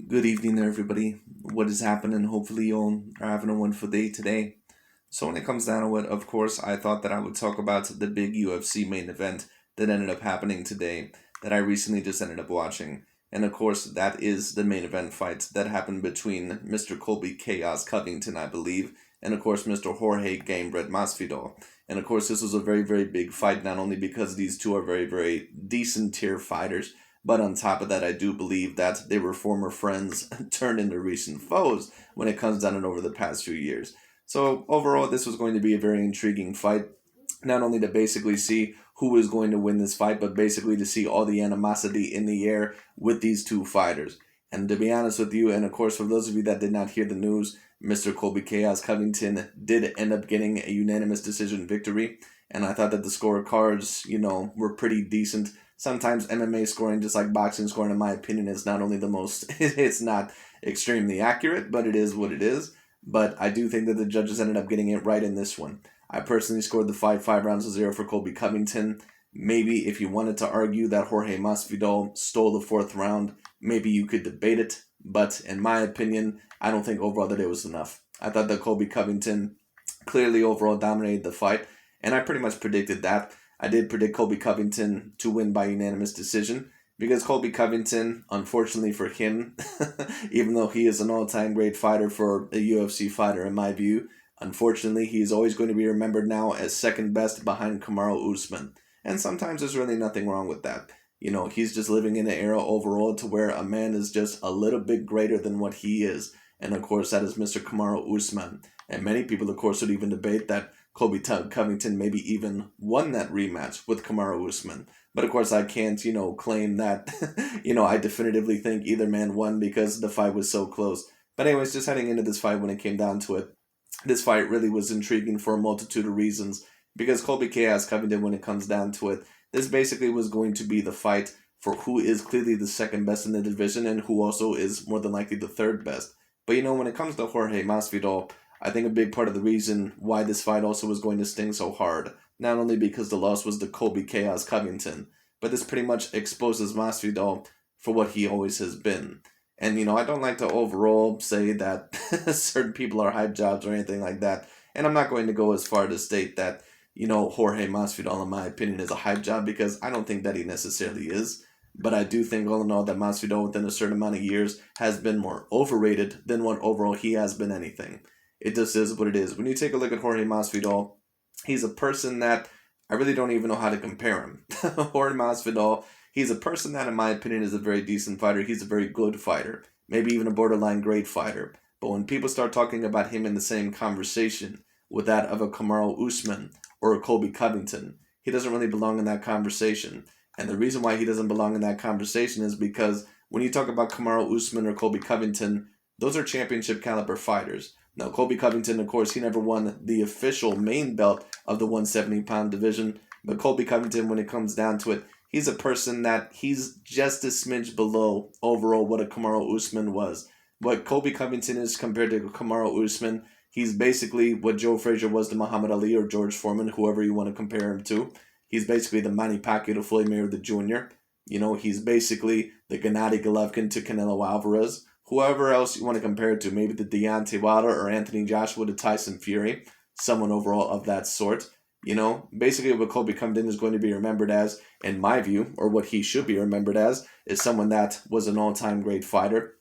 Good evening, everybody. What is happening? Hopefully, you all are having a wonderful day today. So, when it comes down to it, of course, I thought that I would talk about the big UFC main event that ended up happening today that I recently just ended up watching. And of course, that is the main event fight that happened between Mr. Colby Chaos Covington, I believe, and of course, Mr. Jorge Gamebred Masvidal. And of course, this was a very, very big fight, not only because these two are very, very decent tier fighters, but on top of that, I do believe that they were former friends turned into recent foes when it comes down and over the past few years. So overall, this was going to be a very intriguing fight. Not only to basically see who is going to win this fight, but basically to see all the animosity in the air with these two fighters. And to be honest with you, and of course for those of you that did not hear the news, Mr. Colby Chaos Covington did end up getting a unanimous decision victory. And I thought that the scorecards, were pretty decent. Sometimes MMA scoring, just like boxing scoring, in my opinion, is not only the most, it's not extremely accurate, but it is what it is. But I do think that the judges ended up getting it right in this one. I personally scored the fight 5 rounds to 0 for Colby Covington. Maybe if you wanted to argue that Jorge Masvidal stole the fourth round, maybe you could debate it. But in my opinion, I don't think overall that it was enough. I thought that Colby Covington clearly overall dominated the fight, and I pretty much predicted that. I did predict Colby Covington to win by unanimous decision because Colby Covington, unfortunately for him, even though he is an all-time great fighter for a UFC fighter in my view, unfortunately he is always going to be remembered now as second best behind Kamaru Usman. And sometimes there's really nothing wrong with that. He's just living in an era overall to where a man is just a little bit greater than what he is. And of course, that is Mr. Kamaru Usman. And many people, of course, would even debate that Colby Covington maybe even won that rematch with Kamaru Usman. But of course, I can't, claim that, I definitively think either man won because the fight was so close. But anyways, just heading into this fight when it came down to it, this fight really was intriguing for a multitude of reasons. Because Colby Chaos Covington, when it comes down to it, this basically was going to be the fight for who is clearly the second best in the division and who also is more than likely the third best. But when it comes to Jorge Masvidal, I think a big part of the reason why this fight also was going to sting so hard, not only because the loss was to Colby Chaos Covington, but this pretty much exposes Masvidal for what he always has been. And I don't like to overall say that certain people are hype jobs or anything like that. And I'm not going to go as far to state that, Jorge Masvidal, in my opinion, is a hype job because I don't think that he necessarily is. But I do think, all in all, that Masvidal, within a certain amount of years, has been more overrated than what overall he has been anything. It just is what it is. When you take a look at Jorge Masvidal, he's a person that I really don't even know how to compare him. Jorge Masvidal, he's a person that, in my opinion, is a very decent fighter. He's a very good fighter, maybe even a borderline great fighter. But when people start talking about him in the same conversation with that of a Kamaru Usman or a Colby Covington, he doesn't really belong in that conversation. And the reason why he doesn't belong in that conversation is because when you talk about Kamaru Usman or Colby Covington, those are championship caliber fighters. Now, Colby Covington, of course, he never won the official main belt of the 170-pound division. But Colby Covington, when it comes down to it, he's a person that he's just a smidge below overall what a Kamaru Usman was. What Colby Covington is compared to Kamaru Usman, he's basically what Joe Frazier was to Muhammad Ali or George Foreman, whoever you want to compare him to. He's basically the Manny Pacquiao to Floyd Mayweather Jr. He's basically the Gennady Golovkin to Canelo Alvarez. Whoever else you want to compare it to, maybe the Deontay Wilder or Anthony Joshua to Tyson Fury, someone overall of that sort. Basically what Colby Covington is going to be remembered as, in my view, or what he should be remembered as, is someone that was an all-time great fighter,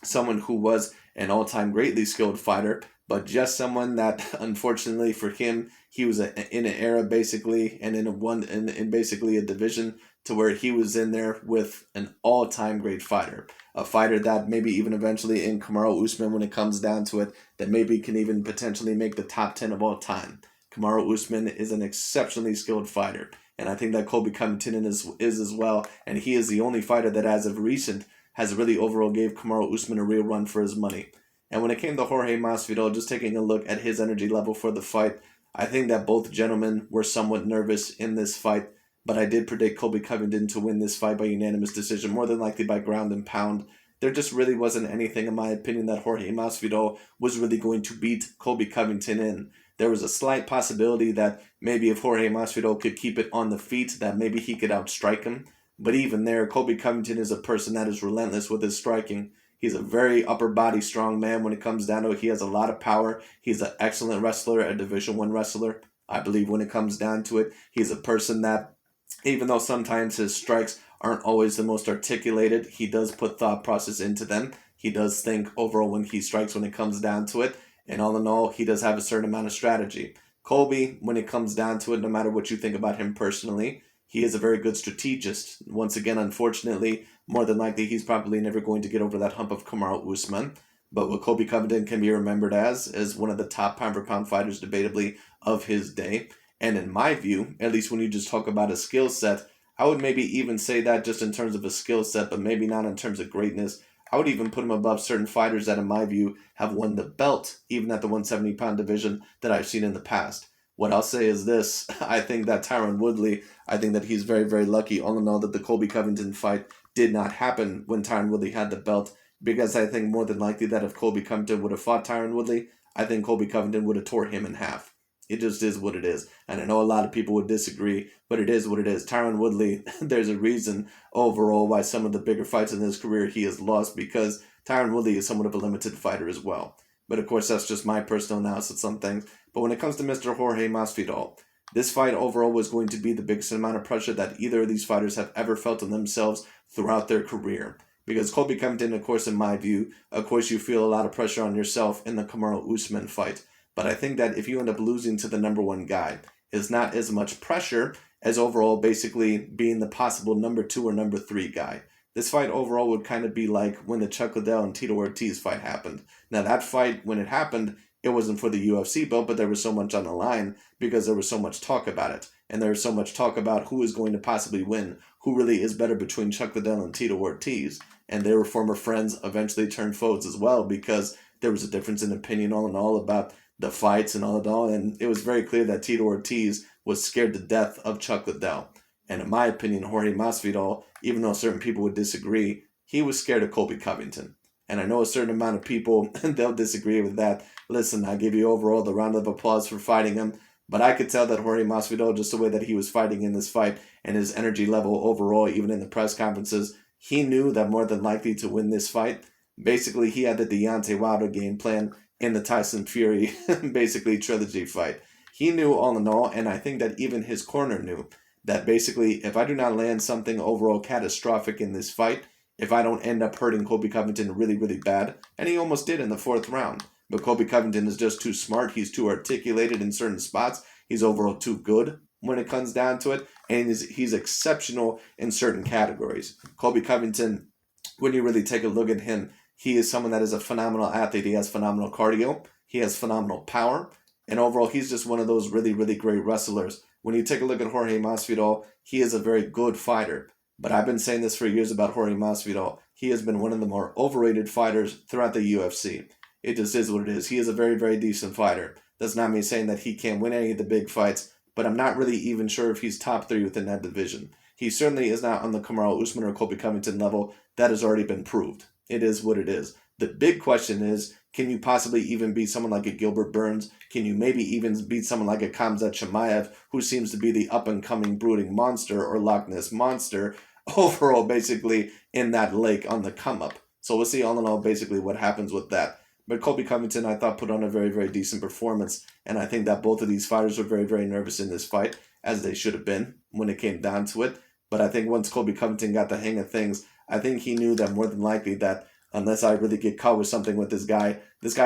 someone who was an all-time greatly skilled fighter, but just someone that, unfortunately for him, he was in an era basically, and in basically a division to where he was in there with an all-time great fighter, a fighter that maybe even eventually in Kamaru Usman, when it comes down to it, that maybe can even potentially make the top 10 of all time. Kamaru Usman is an exceptionally skilled fighter, and I think that Colby Covington is as well, and he is the only fighter that as of recent has really overall gave Kamaru Usman a real run for his money. And when it came to Jorge Masvidal, just taking a look at his energy level for the fight, I think that both gentlemen were somewhat nervous in this fight, but I did predict Colby Covington to win this fight by unanimous decision, more than likely by ground and pound. There just really wasn't anything, in my opinion, that Jorge Masvidal was really going to beat Colby Covington in. There was a slight possibility that maybe if Jorge Masvidal could keep it on the feet, that maybe he could outstrike him. But even there, Colby Covington is a person that is relentless with his striking. He's a very upper body strong man when it comes down to it. He has a lot of power. He's an excellent wrestler, a Division I wrestler. I believe when it comes down to it, he's a person that, even though sometimes his strikes aren't always the most articulated, he does put thought process into them. He does think overall when he strikes when it comes down to it. And all in all, he does have a certain amount of strategy. Colby, when it comes down to it, no matter what you think about him personally, he is a very good strategist. Once again, unfortunately, more than likely, he's probably never going to get over that hump of Kamaru Usman. But what Colby Covington can be remembered as is one of the top pound-for-pound fighters, debatably, of his day. And in my view, at least when you just talk about a skill set, I would maybe even say that just in terms of a skill set, but maybe not in terms of greatness. I would even put him above certain fighters that, in my view, have won the belt, even at the 170-pound division that I've seen in the past. What I'll say is this. I think that Tyron Woodley, I think that he's very, very lucky, all in all, that the Colby Covington fight did not happen when Tyron Woodley had the belt, because I think more than likely that if Colby Covington would have fought Tyron Woodley, I think Colby Covington would have tore him in half. It just is what it is. And I know a lot of people would disagree, but it is what it is. Tyron Woodley, there's a reason overall why some of the bigger fights in his career he has lost, because Tyron Woodley is somewhat of a limited fighter as well. But of course, that's just my personal analysis on things. But when it comes to Mr. Jorge Masvidal, this fight overall was going to be the biggest amount of pressure that either of these fighters have ever felt on themselves throughout their career. Because Colby Covington, of course, in my view, of course, you feel a lot of pressure on yourself in the Kamaru Usman fight. But I think that if you end up losing to the number one guy, it's not as much pressure as overall basically being the possible number 2 or number 3 guy. This fight overall would kind of be like when the Chuck Liddell and Tito Ortiz fight happened. Now that fight, when it happened, it wasn't for the UFC belt, but there was so much on the line because there was so much talk about it. And there was so much talk about who is going to possibly win, who really is better between Chuck Liddell and Tito Ortiz. And they were former friends, eventually turned foes as well, because there was a difference in opinion all in all about the fights and all in all. And it was very clear that Tito Ortiz was scared to death of Chuck Liddell. And in my opinion, Jorge Masvidal, even though certain people would disagree, he was scared of Colby Covington. And I know a certain amount of people, they'll disagree with that. Listen, I give you overall the round of applause for fighting him. But I could tell that Jorge Masvidal, just the way that he was fighting in this fight and his energy level overall, even in the press conferences, he knew that more than likely to win this fight. Basically, he had the Deontay Wilder game plan in the Tyson Fury, basically, trilogy fight. He knew all in all, and I think that even his corner knew, that basically, if I do not land something overall catastrophic in this fight, if I don't end up hurting Colby Covington really, really bad, and he almost did in the 4th round. But Colby Covington is just too smart. He's too articulated in certain spots. He's overall too good when it comes down to it. And he's exceptional in certain categories. Colby Covington, when you really take a look at him, he is someone that is a phenomenal athlete. He has phenomenal cardio. He has phenomenal power. And overall, he's just one of those really, really great wrestlers. When you take a look at Jorge Masvidal, he is a very good fighter. But I've been saying this for years about Jorge Masvidal. He has been one of the more overrated fighters throughout the UFC. It just is what it is. He is a very, very decent fighter. That's not me saying that he can't win any of the big fights, but I'm not really even sure if he's top 3 within that division. He certainly is not on the Kamaru Usman or Colby Covington level. That has already been proved. It is what it is. The big question is, can you possibly even beat someone like a Gilbert Burns? Can you maybe even beat someone like a Khamzat Chimaev, who seems to be the up-and-coming brooding monster or Loch Ness monster, overall basically in that lake on the come-up? So we'll see all in all basically what happens with that. But Colby Covington, I thought, put on a very, very decent performance. And I think that both of these fighters were very, very nervous in this fight, as they should have been when it came down to it. But I think once Colby Covington got the hang of things, I think he knew that more than likely that unless I really get caught with something with this guy,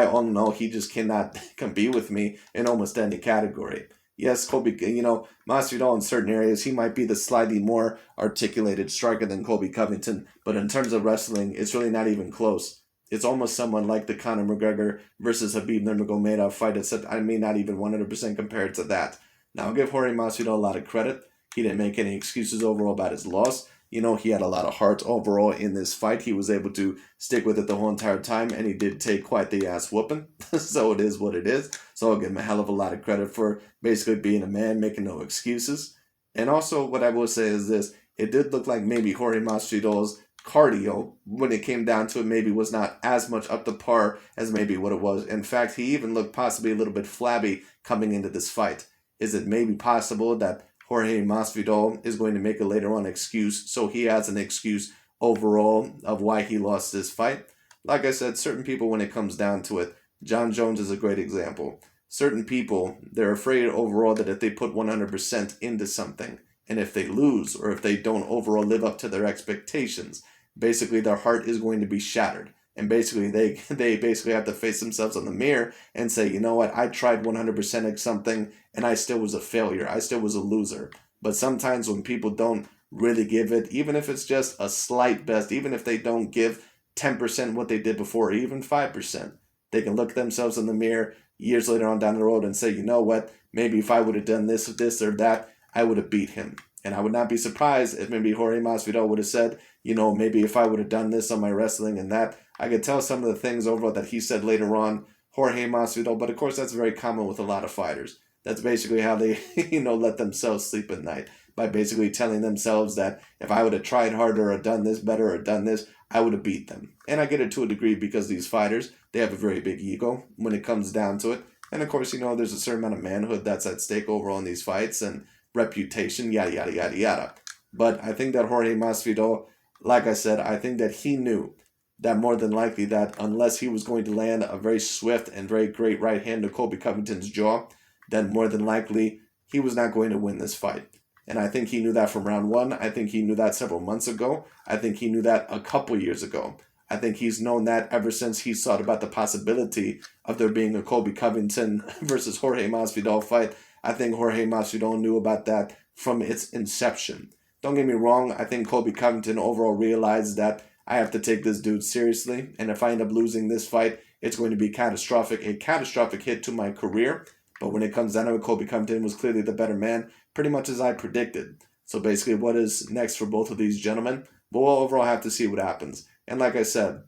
all in all, he just cannot compete with me in almost any category. Yes, Colby, Masvidal in certain areas, he might be the slightly more articulated striker than Colby Covington. But in terms of wrestling, it's really not even close. It's almost someone like the Conor McGregor versus Khabib Nurmagomedov fight, except I may not even 100% compare it to that. Now, I'll give Jorge Masvidal a lot of credit. He didn't make any excuses overall about his loss. He had a lot of heart overall in this fight. He was able to stick with it the whole entire time, and he did take quite the ass whooping. So it is what it is. So I'll give him a hell of a lot of credit for basically being a man, making no excuses. And also, what I will say is this. It did look like maybe Jorge Masvidal's cardio, when it came down to it, maybe was not as much up to par as maybe what it was. In fact, he even looked possibly a little bit flabby coming into this fight. Is it maybe possible that Jorge Masvidal is going to make a later on excuse, so he has an excuse overall of why he lost this fight? like I said, certain people, when it comes down to it, John Jones is a great example. Certain people, they're afraid overall that if they put 100% into something, and if they lose or if they don't overall live up to their expectations, basically their heart is going to be shattered. And basically they basically have to face themselves in the mirror and say, you know what, I tried 100% of something and I still was a failure. I still was a loser. But sometimes when people don't really give it, even if it's just a slight best, even if they don't give 10% what they did before, or even 5%, they can look themselves in the mirror years later on down the road and say, you know what, maybe if I would have done this or that, I would have beat him. And I would not be surprised if maybe Jorge Masvidal would have said, you know, maybe if I would have done this on my wrestling and that. I could tell some of the things overall that he said later on, Jorge Masvidal, but of course that's very common with a lot of fighters. That's basically how they, let themselves sleep at night, by basically telling themselves that if I would have tried harder or done this better or done this, I would have beat them. And I get it to a degree because these fighters, they have a very big ego when it comes down to it. And of course, there's a certain amount of manhood that's at stake overall in these fights and reputation, yada, yada, yada, yada. But I think that Jorge Masvidal, like I said, I think that he knew that more than likely that unless he was going to land a very swift and very great right hand to Colby Covington's jaw, then more than likely he was not going to win this fight. And I think he knew that from round one. I think he knew that several months ago. I think he knew that a couple years ago. I think he's known that ever since he thought about the possibility of there being a Colby Covington versus Jorge Masvidal fight. I think Jorge Masvidal knew about that from its inception. Don't get me wrong, I think Colby Covington overall realized that I have to take this dude seriously, and if I end up losing this fight, it's going to be a catastrophic hit to my career. But when it comes down to it, Colby Covington was clearly the better man, pretty much as I predicted. So basically, what is next for both of these gentlemen? We'll overall have to see what happens. And like I said,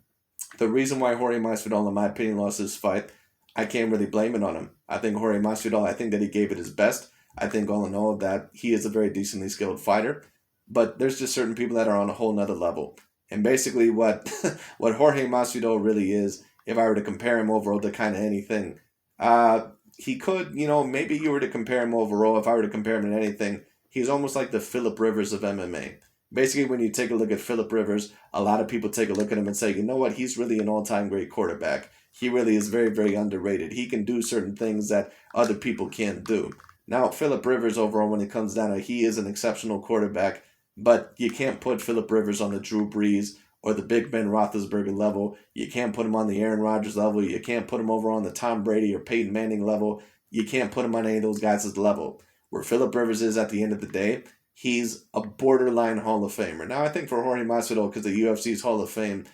the reason why Jorge Masvidal, in my opinion, lost this fight, I can't really blame it on him. I think Jorge Masvidal, I think that he gave it his best. I think all in all that he is a very decently skilled fighter. But there's just certain people that are on a whole nother level. And basically what what Jorge Masvidal really is, if I were to compare him overall to kind of anything, he could, maybe you were to compare him overall, if I were to compare him to anything, he's almost like the Phillip Rivers of MMA. Basically, when you take a look at Phillip Rivers, a lot of people take a look at him and say, you know what, he's really an all-time great quarterback. He really is very, very underrated. He can do certain things that other people can't do. Now, Phillip Rivers overall, when it comes down to it, he is an exceptional quarterback, but you can't put Phillip Rivers on the Drew Brees or the Big Ben Roethlisberger level. You can't put him on the Aaron Rodgers level. You can't put him over on the Tom Brady or Peyton Manning level. You can't put him on any of those guys' level. Where Phillip Rivers is at the end of the day, he's a borderline Hall of Famer. Now, I think for Jorge Masvidal, because the UFC's Hall of Fame,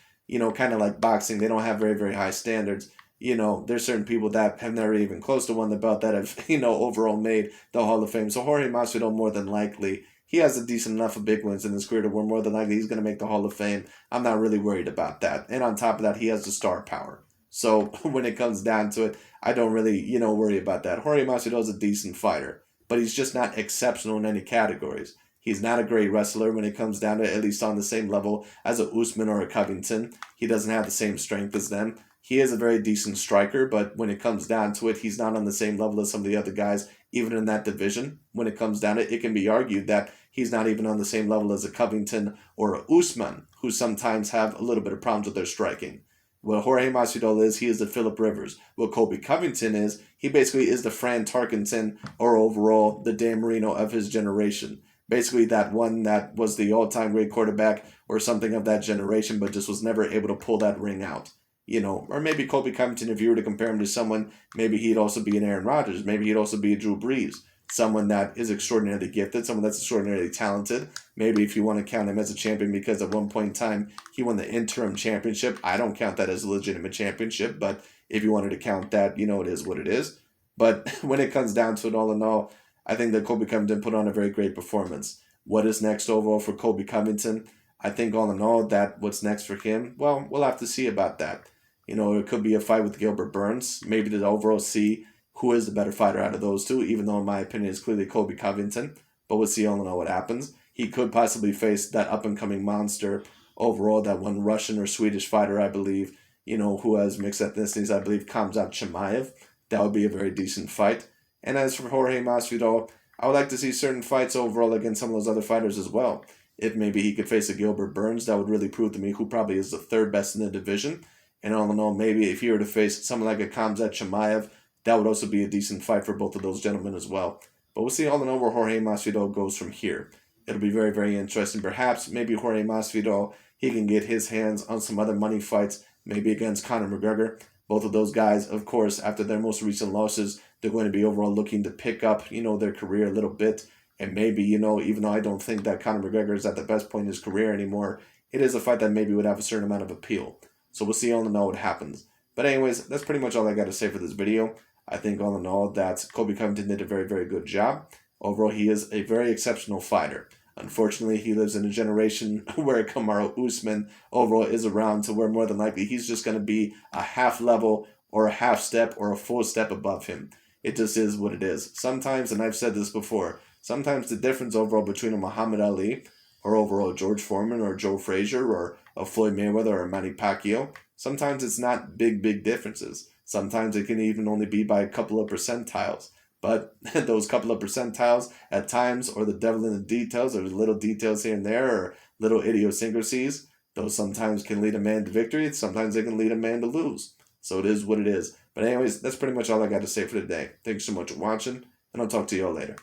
kind of like boxing, they don't have very, very high standards. There's certain people that have never even close to won the belt that have, overall made the Hall of Fame. So Jorge Masvidal, more than likely, he has a decent enough of big wins in his career to where more than likely he's going to make the Hall of Fame. I'm not really worried about that. And on top of that, he has the star power. So when it comes down to it, I don't really, worry about that. Jorge Masvidal is a decent fighter, but he's just not exceptional in any categories. He's not a great wrestler when it comes down to it, at least on the same level as a Usman or a Covington. He doesn't have the same strength as them. He is a very decent striker, but when it comes down to it, he's not on the same level as some of the other guys, even in that division. When it comes down to it, it can be argued that he's not even on the same level as a Covington or a Usman, who sometimes have a little bit of problems with their striking. What Jorge Masvidal is, he is the Phillip Rivers. What Colby Covington is, he basically is the Fran Tarkenton or overall the Dan Marino of his generation. Basically that one that was the all-time great quarterback or something of that generation, but just was never able to pull that ring out. Or maybe Colby Covington, if you were to compare him to someone, maybe he'd also be an Aaron Rodgers. Maybe he'd also be a Drew Brees. Someone that is extraordinarily gifted, someone that's extraordinarily talented. Maybe if you want to count him as a champion because at one point in time he won the interim championship. I don't count that as a legitimate championship, but if you wanted to count that, it is what it is. But when it comes down to it all in all, I think that Colby Covington put on a very great performance. What is next overall for Colby Covington? I think all in all that what's next for him, well, we'll have to see about that. It could be a fight with Gilbert Burns. Maybe to overall see who is the better fighter out of those two, even though in my opinion it's clearly Colby Covington. But we'll see all in all what happens. He could possibly face that up-and-coming monster overall, that one Russian or Swedish fighter, I believe, who has mixed ethnicities, I believe, Khamzat Chimaev. That would be a very decent fight. And as for Jorge Masvidal, I would like to see certain fights overall against some of those other fighters as well. If maybe he could face a Gilbert Burns, that would really prove to me who probably is the third best in the division. And all in all, maybe if you were to face someone like a Khamzat Chimaev, that would also be a decent fight for both of those gentlemen as well. But we'll see all in all where Jorge Masvidal goes from here. It'll be very, very interesting. Perhaps maybe Jorge Masvidal, he can get his hands on some other money fights, maybe against Conor McGregor. Both of those guys, of course, after their most recent losses, they're going to be overall looking to pick up, their career a little bit. And maybe, even though I don't think that Conor McGregor is at the best point in his career anymore, it is a fight that maybe would have a certain amount of appeal. So we'll see all in all what happens. But anyways, that's pretty much all I got to say for this video. I think all in all that Colby Covington did a very, very good job. Overall, he is a very exceptional fighter. Unfortunately, he lives in a generation where Kamaru Usman overall is around, to where more than likely he's just going to be a half level or a half step or a full step above him. It just is what it is. Sometimes, and I've said this before, sometimes the difference overall between a Muhammad Ali or overall George Foreman or Joe Frazier or a Floyd Mayweather or a Manny Pacquiao, sometimes it's not big differences. Sometimes it can even only be by a couple of percentiles. But those couple of percentiles at times, or the devil in the details, or little details here and there, or little idiosyncrasies, those sometimes can lead a man to victory. Sometimes they can lead a man to lose. So it is what it is. But anyways, that's pretty much all I got to say for today. Thanks so much for watching, and I'll talk to you all later.